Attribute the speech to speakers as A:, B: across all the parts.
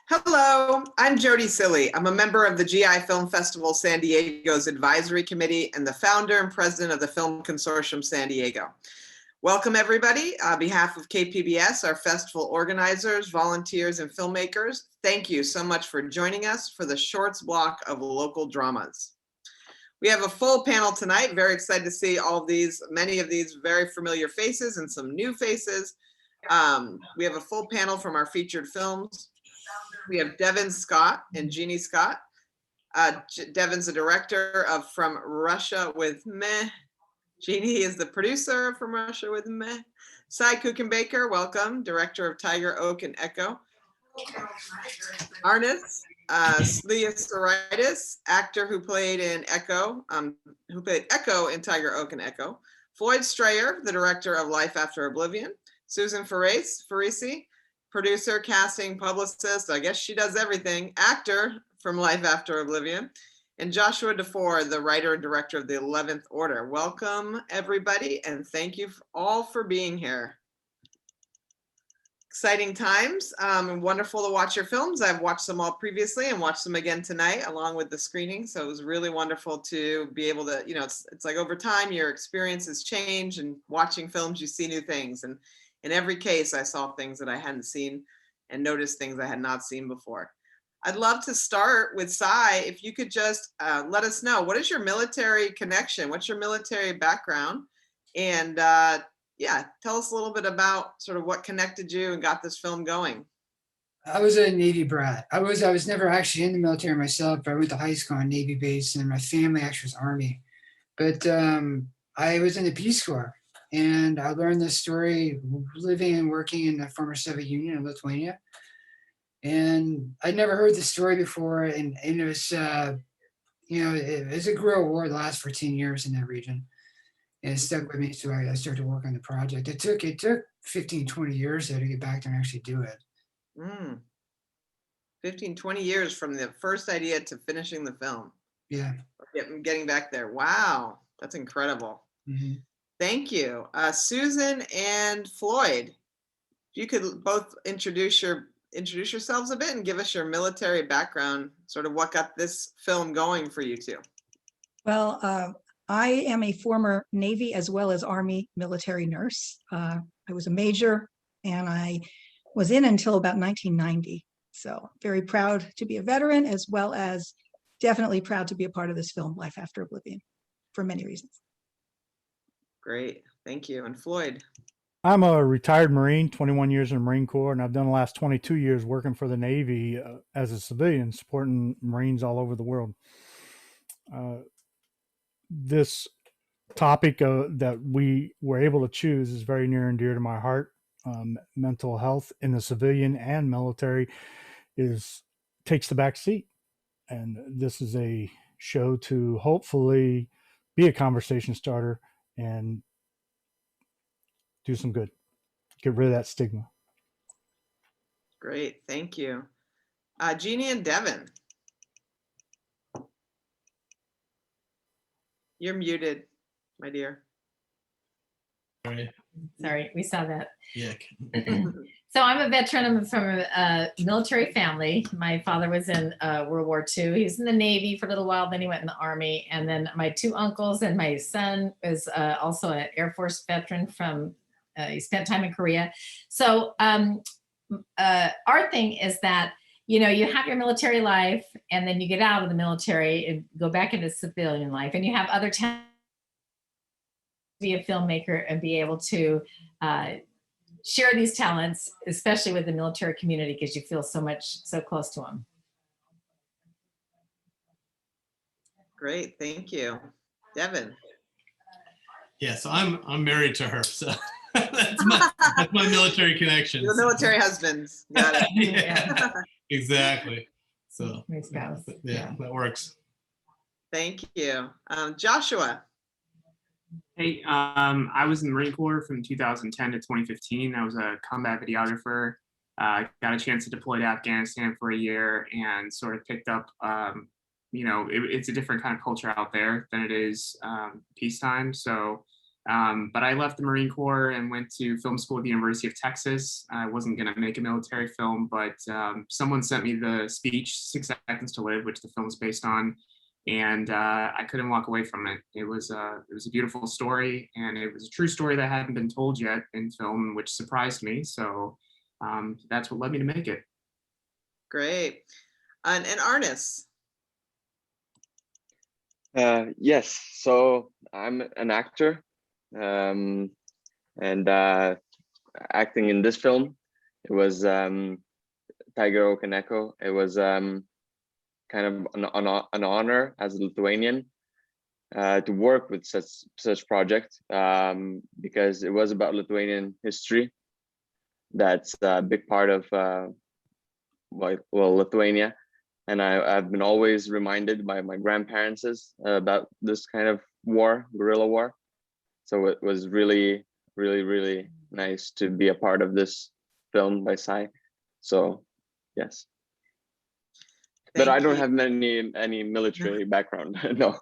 A: Hello, I'm Jodi Cilley. I'm a member of the GI Film Festival San Diego's advisory committee and the founder and president of the Film Consortium San Diego. Welcome everybody. On behalf of KPBS, our festival organizers, volunteers, and filmmakers, thank you so much for joining us for the Shorts block of local dramas. We have a full panel tonight. Very excited to see many of these very familiar faces and some new faces. We have a full panel from our featured films. We have Devin Scott and Jeanne Scott. Devin's the director of From Russia with Mehh. Jeanne is the producer of From Russia with Mehh. Cy Kuckenbaker, welcome, director of Tiger Oak and Echo. Arnas, Sliesoraitis, actor who played in Echo, in Tiger Oak and Echo. Floyd Strayer, the director of Life After Oblivion. Susan Farese, producer, casting, publicist, I guess she does everything, actor from Life After Oblivion, and Joshua DeFour, the writer and director of The 11th Order. Welcome, everybody, and thank you all for being here. Exciting times, and wonderful to watch your films. I've watched them all previously and watched them again tonight along with the screening, so it was really wonderful to be able to, it's like over time your experiences change, and watching films you see new things, and in every case, I saw things that I hadn't seen and noticed things I had not seen before. I'd love to start with Cy. If you could just let us know, what is your military connection? What's your military background? And tell us a little bit about sort of what connected you and got this film going.
B: I was a Navy brat. I was never actually in the military myself, but I went to high school on Navy base, and my family actually was Army. But I was in the Peace Corps. And I learned this story living and working in the former Soviet Union in Lithuania. And I'd never heard this story before. And it was, it was a guerrilla war that lasted for 10 years in that region. And it stuck with me. So I started to work on the project. It took 15, 20 years though to get back there and actually do it.
A: 15, 20 years from the first idea to finishing the film.
B: Yeah.
A: Getting back there. Wow. That's incredible.
B: Mm-hmm.
A: Thank you. Susan and Floyd, if you could both introduce yourselves a bit and give us your military background, sort of what got this film going for you two.
C: Well, I am a former Navy as well as Army military nurse. I was a major and I was in until about 1990. So very proud to be a veteran, as well as definitely proud to be a part of this film, Life After Oblivion, for many reasons.
A: Great, thank you. And Floyd?
D: I'm a retired Marine, 21 years in the Marine Corps, and I've done the last 22 years working for the Navy as a civilian, supporting Marines all over the world. This topic that we were able to choose is very near and dear to my heart. Mental health in the civilian and military takes the back seat. And this is a show to hopefully be a conversation starter and do some good. Get rid of that stigma.
A: Great, thank you. Jeanne and Devin. You're muted, my dear.
E: Sorry, we saw that.
F: Yeah.
E: So I'm a veteran. I'm from a military family. My father was in World War II. He was in the Navy for a little while, then he went in the Army. And then my two uncles and my son is also an Air Force veteran from, he spent time in Korea. So our thing is that, you have your military life and then you get out of the military and go back into civilian life, and you have other talents to be a filmmaker and be able to share these talents, especially with the military community, because you feel so close to them.
A: Great, thank you. Devin.
F: Yeah, so I'm married to her, so that's my military connection.
A: The military husbands, got it.
F: Yeah, exactly. So
E: My spouse.
F: yeah, that works.
A: Thank you. Joshua.
G: Hey, I was in the Marine Corps from 2010 to 2015. I was a combat videographer. Got a chance to deploy to Afghanistan for a year and sort of picked up, it's a different kind of culture out there than it is peacetime. So But I left the Marine Corps and went to film school at the University of Texas. I wasn't going to make a military film, but someone sent me the speech, 6 Seconds to Live, which the film's based on. And I couldn't walk away from it. It was a beautiful story, and it was a true story that hadn't been told yet in film, which surprised me. So that's what led me to make it.
A: Great. And Arnas.
H: Yes, so I'm an actor, and acting in this film, it was Tiger Okaneko. It was kind of an honor as a Lithuanian to work with such project, because it was about Lithuanian history. That's a big part of Lithuania. And I've been always reminded by my grandparents about this kind of war, guerrilla war. So it was really, really, really nice to be a part of this film by Sai. So yes. But I don't have any military background, no.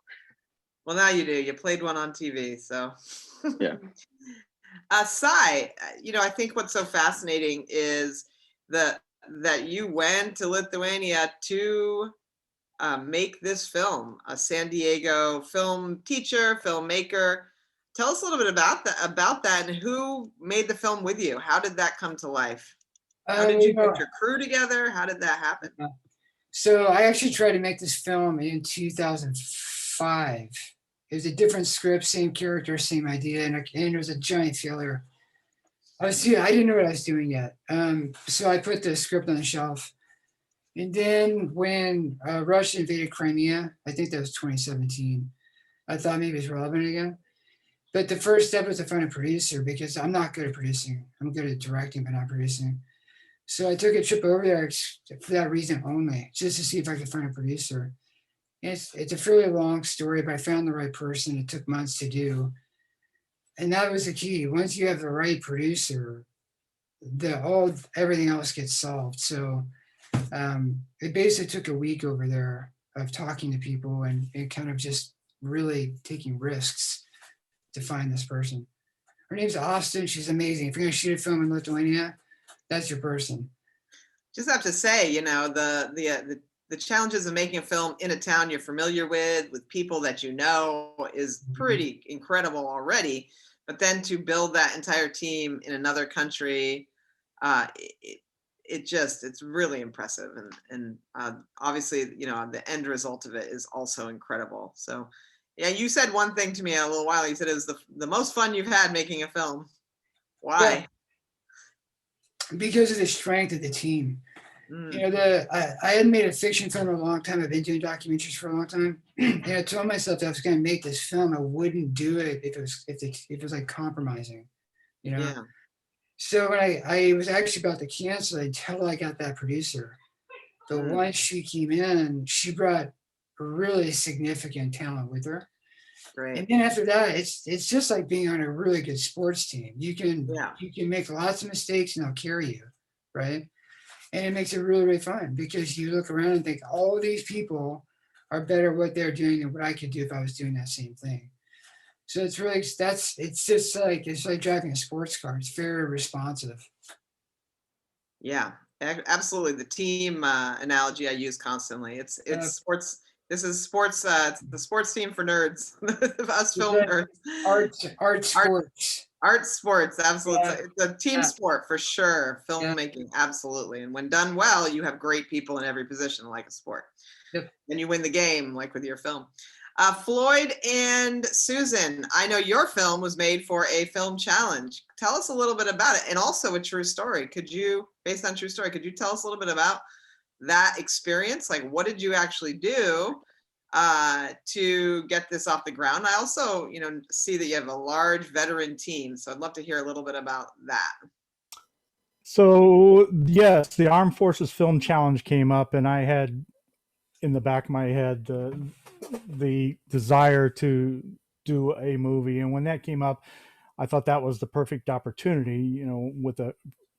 A: Well, now you do. You played one on TV, so.
H: Yeah.
A: Sai, I think what's so fascinating is that you went to Lithuania to make this film, a San Diego film teacher, filmmaker. Tell us a little bit about that and who made the film with you. How did that come to life? How did you put your crew together? How did that happen?
B: So I actually tried to make this film in 2005. It was a different script, same character, same idea, and it was a giant failure. I didn't know what I was doing yet. So I put the script on the shelf. And then when Russia invaded Crimea, I think that was 2017, I thought maybe it's relevant again. But the first step was to find a producer, because I'm not good at producing. I'm good at directing, but not producing. So I took a trip over there for that reason only, just to see if I could find a producer. It's a fairly long story, but I found the right person. It took months to do. And that was the key. Once you have the right producer, everything else gets solved. So it basically took a week over there of talking to people and kind of just really taking risks to find this person. Her name's Austin. She's amazing. If you're going to shoot a film in Lithuania, that's your person.
A: Just have to say, the challenges of making a film in a town you're familiar with people that you know, is pretty incredible already. But then to build that entire team in another country, it's really impressive. And obviously, the end result of it is also incredible. So, yeah, you said one thing to me a little while. You said it was the most fun you've had making a film. Why?
B: Yeah. Because of the strength of the team. I hadn't made a fiction film in a long time. I've been doing documentaries for a long time. And I told myself that I was going to make this film. I wouldn't do it if it was like compromising,
A: Yeah.
B: So when I was actually about to cancel it until I got that producer. But once she came in, she brought really significant talent with her.
A: Great.
B: And then after that, it's just like being on a really good sports team. You can make lots of mistakes and they'll carry you, right? And it makes it really, really fun, because you look around and think all of these people are better at what they're doing than what I could do if I was doing that same thing. So it's like driving a sports car. It's very responsive.
A: Yeah, absolutely. The team analogy I use constantly. It's sports. This is sports. It's the sports team for nerds. Us film nerds.
B: Art sports.
A: Art sports, absolutely.
B: Yeah.
A: It's a team sport for sure. Filmmaking, absolutely. And when done well, you have great people in every position, like a sport.
B: Yep.
A: And you win the game, like with your film. Floyd and Susan, I know your film was made for a film challenge. Tell us a little bit about it, and also a true story. Based on true story, could you tell us a little bit about that experience? Like, what did you actually do to get this off the ground? I also, see that you have a large veteran team, so I'd love to hear a little bit about that.
D: So yes, the Armed Forces Film Challenge came up, and I had in the back of my head the desire to do a movie. And when that came up, I thought that was the perfect opportunity, with a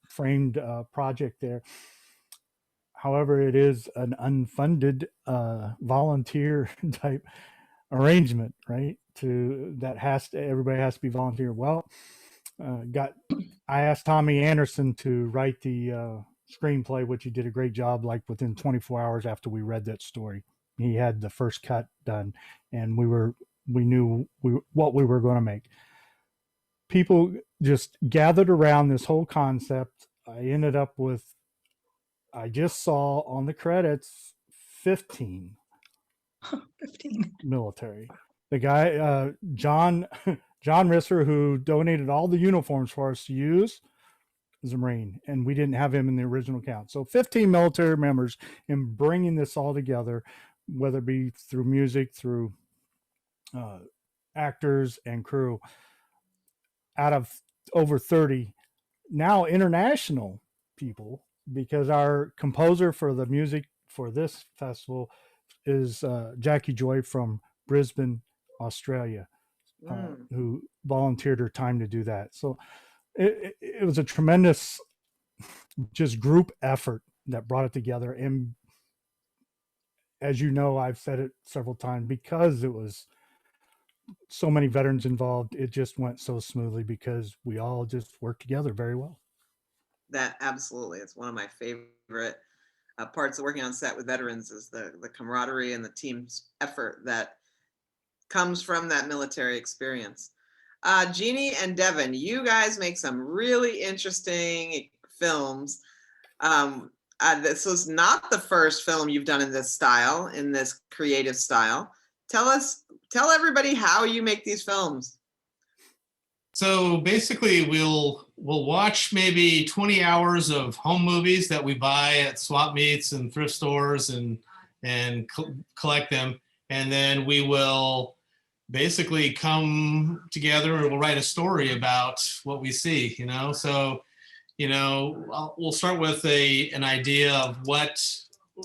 D: framed project there. However, it is an unfunded volunteer type arrangement, right? Everybody has to be volunteer. Well, I asked Tommy Anderson to write the screenplay, which he did a great job. Like within 24 hours after we read that story, he had the first cut done, and we knew what we were going to make. People just gathered around this whole concept. I just saw on the credits 15
C: 15.
D: military. The guy, John Risser, who donated all the uniforms for us to use, is a Marine, and we didn't have him in the original count. So 15 military members in bringing this all together, whether it be through music, through actors and crew, out of over 30 now international people, because our composer for the music for this festival is Jackie Joy from Brisbane, Australia, who volunteered her time to do that. So it was a tremendous just group effort that brought it together. And as you know, I've said it several times, because it was so many veterans involved, it just went so smoothly because we all just worked together very well.
A: That absolutely, it's one of my favorite parts of working on set with veterans, is the camaraderie and the team's effort that comes from that military experience. Jeannie and Devin, you guys make some really interesting films. This was not the first film you've done in this style, in this creative style. Tell everybody how you make these films.
F: So basically, we'll watch maybe 20 hours of home movies that we buy at swap meets and thrift stores and collect them, and then we will basically come together and we'll write a story about what we see. So we'll start with an idea of what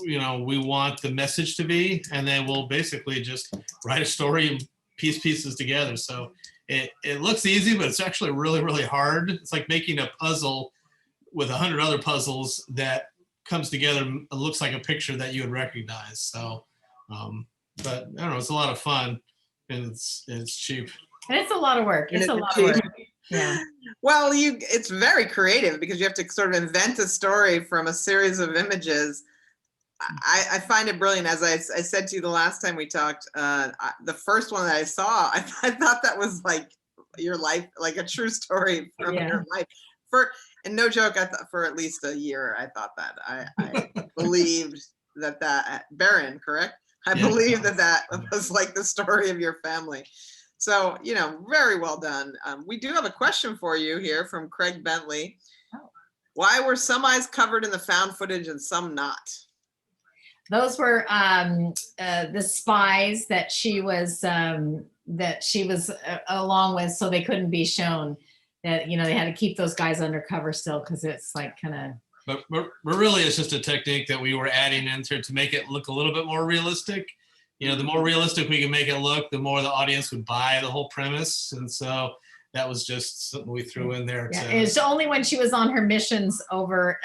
F: we want the message to be, and then we'll basically just write a story and piece pieces together. So it looks easy, but it's actually really, really hard. It's like making a puzzle with 100 other puzzles that comes together and looks like a picture that you would recognize. So, but I don't know, it's a lot of fun, and it's cheap.
E: And it's a lot of work. It's a lot of work. Yeah.
A: Well, it's very creative because you have to sort of invent a story from a series of images. I find it brilliant. As I said to you the last time we talked, the first one that I saw, I thought that was like your life, like a true story from your life. And no joke, I thought for at least a year, I thought that. I believed that Baron, correct? I believed that was like the story of your family. So, very well done. We do have a question for you here from Craig Bentley. Why were some eyes covered in the found footage and some not?
E: Those were the spies that she was along with, so they couldn't be shown. That they had to keep those guys undercover still, because it's like kind of.
F: But really, it's just a technique that we were adding into to make it look a little bit more realistic. The more realistic we can make it look, the more the audience would buy the whole premise, and so that was just something we threw in there.
E: Yeah, it's only when she was on her missions over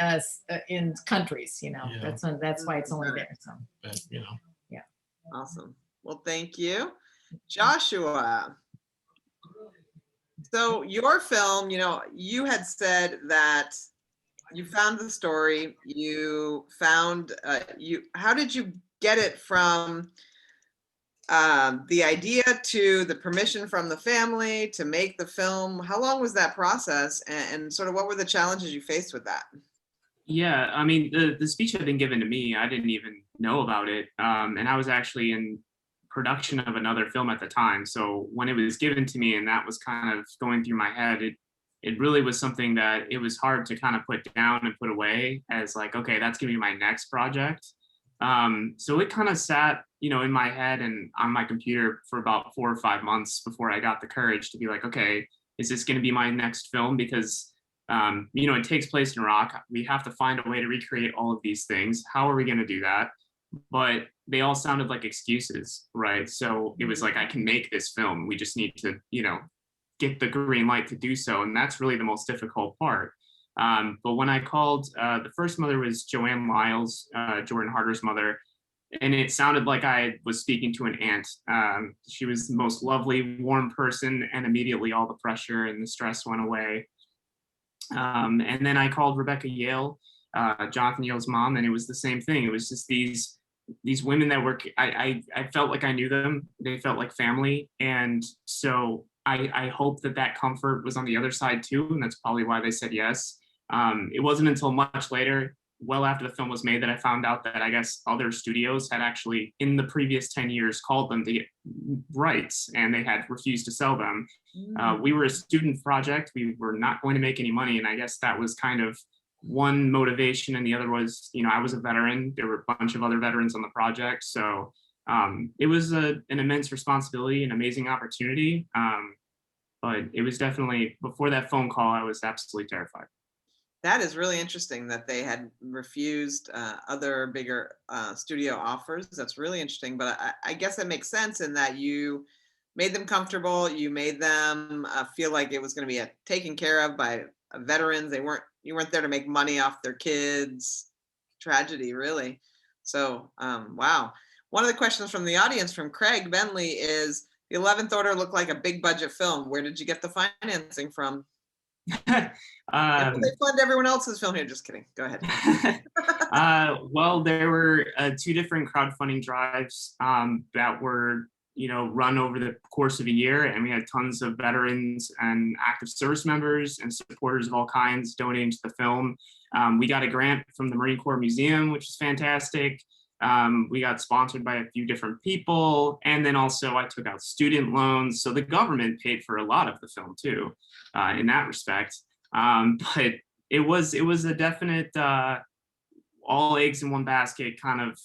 E: in countries, that's why it's only there. So,
F: but,
E: yeah.
A: Awesome. Well, thank you, Joshua. So your film, you had said that you found the story. You found how did you get it from the idea to the permission from the family to make the film? How long was that process, and sort of what were the challenges you faced with that?
G: Yeah, I mean, the speech had been given to me. I didn't even know about it. And I was actually in production of another film at the time. So when it was given to me and that was kind of going through my head, it really was something that it was hard to kind of put down and put away as like, okay, that's gonna be my next project. So it kind of sat, in my head and on my computer for about 4 or 5 months before I got the courage to be like, okay, is this going to be my next film? Because, it takes place in Iraq. We have to find a way to recreate all of these things. How are we going to do that? But they all sounded like excuses, right? So it was like, I can make this film. We just need to, get the green light to do so. And that's really the most difficult part. But when I called, the first mother was Joanne Lyles, Jordan Harder's mother. and it sounded like I was speaking to an aunt. She was the most lovely, warm person, and immediately all the pressure and the stress went away. And then I called Rebecca Yale, Jonathan Yale's mom, and it was the same thing. It was just these women that were, I felt like I knew them. They felt like family. And so I hope that comfort was on the other side too. And that's probably why they said yes. It wasn't until much later, well after the film was made, that I found out that I guess other studios had actually in the previous 10 years called them to get rights, and they had refused to sell them. We were a student project. We were not going to make any money. And I guess that was kind of one motivation. And the other was, I was a veteran. There were a bunch of other veterans on the project. So it was an immense responsibility, an amazing opportunity. But it was definitely, before that phone call, I was absolutely terrified.
A: That is really interesting that they had refused other bigger studio offers. That's really interesting. But I guess it makes sense in that you made them comfortable. You made them feel like it was going to be taken care of by veterans. You weren't there to make money off their kids' tragedy, really. So, wow. One of the questions from the audience, from Craig Bentley, is the 11th Order looked like a big budget film. Where did you get the financing from? They fund everyone else's film here. Just kidding. Go ahead.
G: Well, there were 2 different crowdfunding drives that were, run over the course of a year, and we had tons of veterans and active service members and supporters of all kinds donating to the film. We got a grant from the Marine Corps Museum, which is fantastic. We got sponsored by a few different people, and then also I took out student loans. So the government paid for a lot of the film too, in that respect. But it was a definite all eggs in one basket kind of,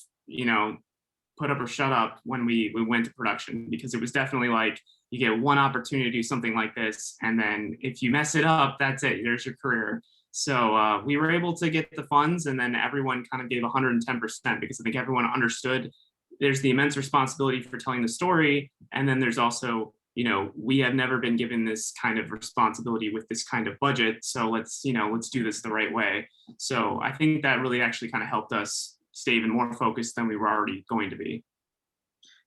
G: put up or shut up when we went to production, because it was definitely like, you get one opportunity to do something like this, and then if you mess it up, that's it, there's your career. So we were able to get the funds, and then everyone kind of gave 110%, because I think everyone understood there's the immense responsibility for telling the story, and then there's also, we have never been given this kind of responsibility with this kind of budget, so let's do this the right way. So I think that really actually kind of helped us stay even more focused than we were already going to be.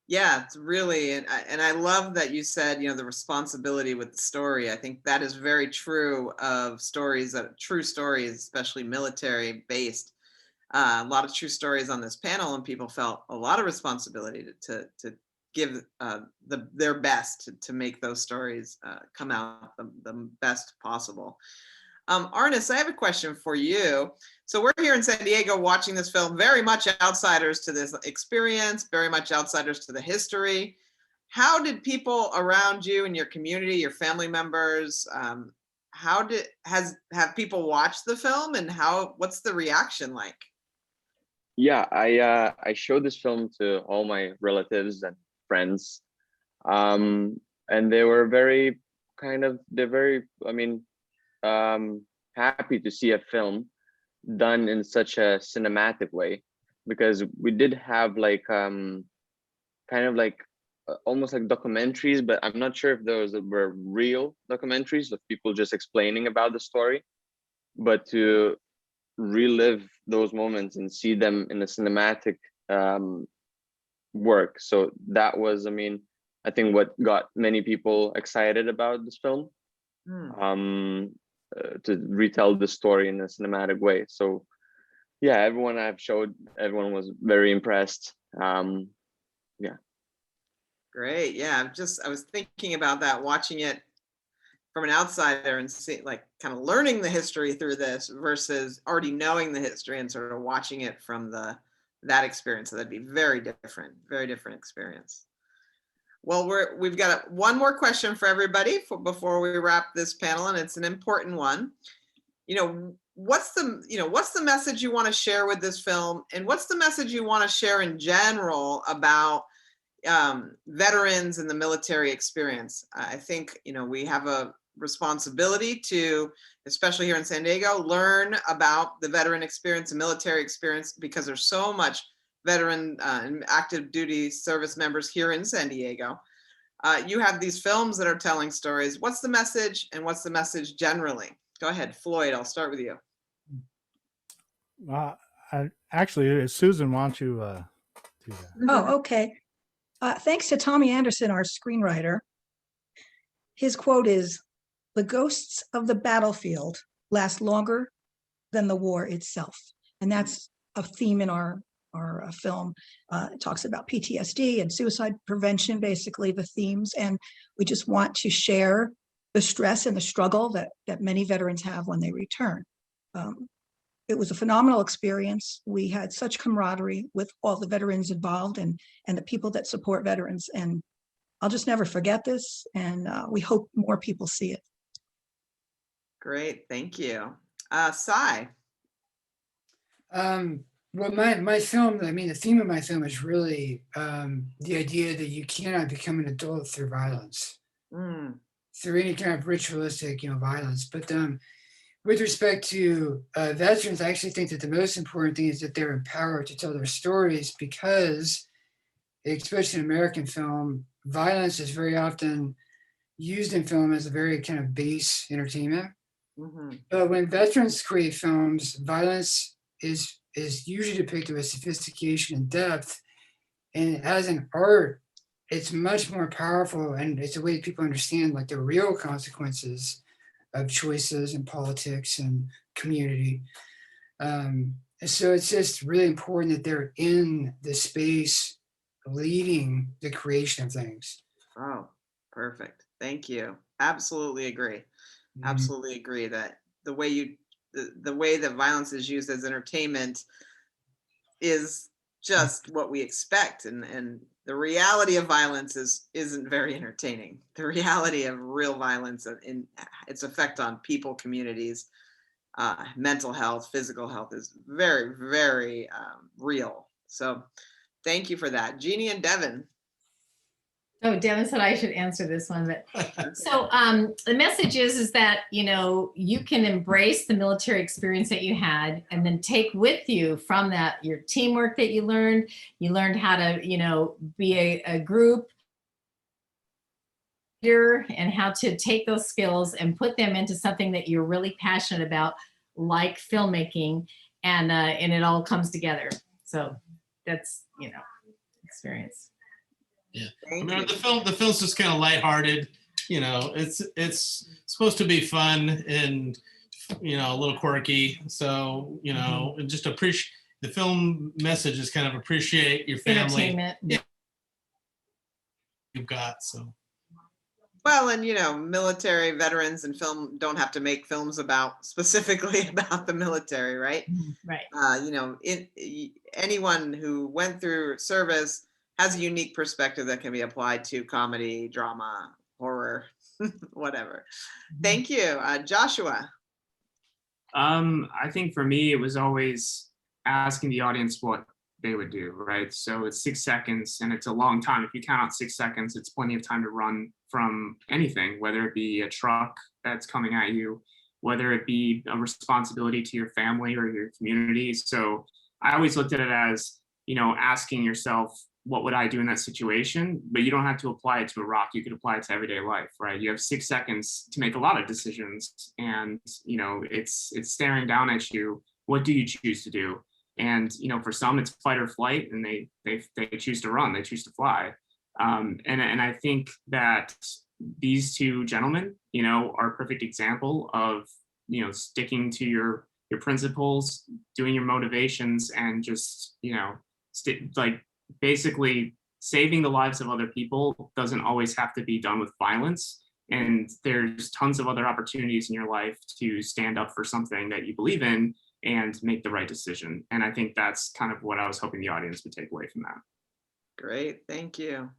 A: Yeah, it's really, and I love that you said, the responsibility with the story. I think that is very true of stories, true stories, especially military based. A lot of true stories on this panel, and people felt a lot of responsibility to give their best to make those stories come out the best possible. Arnas, I have a question for you. So we're here in San Diego watching this film, very much outsiders to this experience, very much outsiders to the history. How did people around you and your community, your family members, have people watched the film, and what's the reaction like?
H: Yeah, I showed this film to all my relatives and friends, and they were very happy to see a film done in such a cinematic way, because we did have almost like documentaries, but I'm not sure if those were real documentaries of people just explaining about the story, but to relive those moments and see them in a cinematic work. So that was, I think what got many people excited about this film. To retell the story in a cinematic way. So yeah, everyone I've showed, everyone was very impressed. Yeah.
A: Great. Yeah, I was thinking about that, watching it from an outsider and kind of learning the history through this versus already knowing the history and sort of watching it from that experience. So that'd be very different experience. Well, we've got one more question for everybody before we wrap this panel, and it's an important one. What's the message you want to share with this film, and what's the message you want to share in general about veterans and the military experience? I think we have a responsibility to, especially here in San Diego, learn about the veteran experience and military experience, because there's so much veteran and active duty service members here in San Diego. You have these films that are telling stories. What's the message, and what's the message generally? Go ahead, Floyd, I'll start with you.
D: Actually, Susan, why don't you to that.
C: Oh, okay. Thanks to Tommy Anderson, our screenwriter. His quote is, "The ghosts of the battlefield last longer than the war itself." And that's a theme in our film. It talks about PTSD and suicide prevention, basically the themes. And we just want to share the stress and the struggle that many veterans have when they return. It was a phenomenal experience. We had such camaraderie with all the veterans involved and the people that support veterans. And I'll just never forget this. And we hope more people see it.
A: Great, thank you. Sai.
B: Well, my film, I mean, the theme of my film is really the idea that you cannot become an adult through violence, through any kind of ritualistic, violence. But with respect to veterans, I actually think that the most important thing is that they're empowered to tell their stories, because, especially in American film, violence is very often used in film as a very kind of base entertainment. But when veterans create films, violence is usually depicted with sophistication and depth. And as an art, it's much more powerful, and it's a way people understand like the real consequences of choices in politics and community. And so it's just really important that they're in the space leading the creation of things.
A: Oh, perfect. Thank you. Absolutely agree. Absolutely agree that the way that violence is used as entertainment is just what we expect, and the reality of violence isn't very entertaining. The reality of real violence in its effect on people, communities, mental health, physical health is very, very real. So thank you for that. Jeannie and Devin.
E: Oh, Devin said I should answer this one, but so the message is that, you can embrace the military experience that you had and then take with you from that your teamwork that you learned how to, be a group leader, and how to take those skills and put them into something that you're really passionate about, like filmmaking, and it all comes together. So that's, experience.
F: Yeah,
A: Thank you.
F: the film's just kind of lighthearted. It's supposed to be fun and a little quirky. So and just appreciate the film message is kind of appreciate your family.
E: Entertainment.
F: Yeah, you've got so.
A: Well, and military veterans and film don't have to make films specifically about the military, right?
E: Right.
A: Anyone who went through service has a unique perspective that can be applied to comedy, drama, horror, whatever. Thank you. Joshua.
G: I think for me, it was always asking the audience what they would do, right? So it's 6 seconds, and it's a long time. If you count out 6 seconds, it's plenty of time to run from anything, whether it be a truck that's coming at you, whether it be a responsibility to your family or your community. So I always looked at it as, asking yourself, what would I do in that situation? But you don't have to apply it to a rock. You could apply it to everyday life, right? You have 6 seconds to make a lot of decisions, and it's staring down at you. What do you choose to do? And for some, it's fight or flight, and they choose to run, they choose to fly. And I think that these two gentlemen, are a perfect example of sticking to your principles, doing your motivations, and just basically saving the lives of other people doesn't always have to be done with violence. And there's tons of other opportunities in your life to stand up for something that you believe in and make the right decision. And I think that's kind of what I was hoping the audience would take away from that.
A: Great, thank you.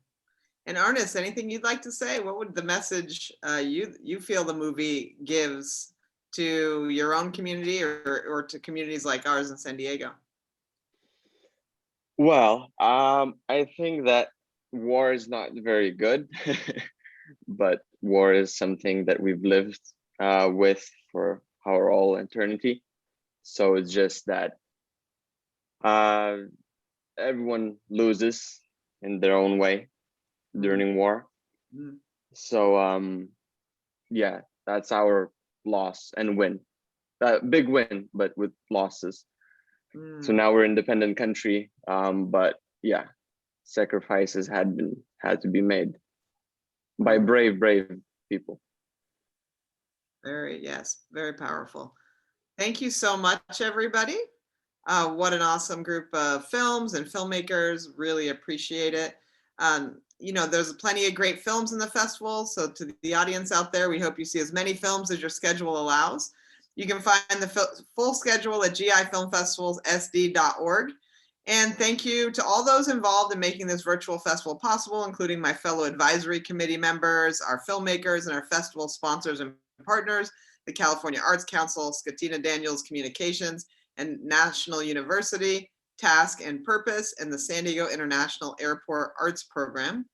A: And Arnas, anything you'd like to say? What would the message you feel the movie gives to your own community or to communities like ours in San Diego?
H: Well, I think that war is not very good, but war is something that we've lived with for our all eternity. So it's just that everyone loses in their own way during war. So yeah, that's our loss and win. Big win, but with losses. So now we're an independent country, but yeah, sacrifices had to be made by brave people.
A: Yes, very powerful. Thank you so much, everybody. What an awesome group of films and filmmakers. Really appreciate it. You know, there's plenty of great films in the festival. So to the audience out there, we hope you see as many films as your schedule allows. You can find the full schedule at gifilmfestivalsd.org. And thank you to all those involved in making this virtual festival possible, including my fellow advisory committee members, our filmmakers, and our festival sponsors and partners, the California Arts Council, Scatina Daniels Communications, and National University, Task and Purpose, and the San Diego International Airport Arts Program.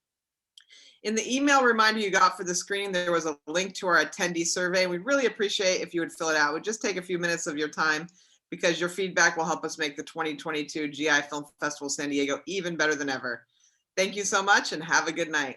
A: In the email reminder you got for the screening, there was a link to our attendee survey. We'd really appreciate if you would fill it out. It would just take a few minutes of your time, because your feedback will help us make the 2022 GI Film Festival San Diego even better than ever. Thank you so much and have a good night.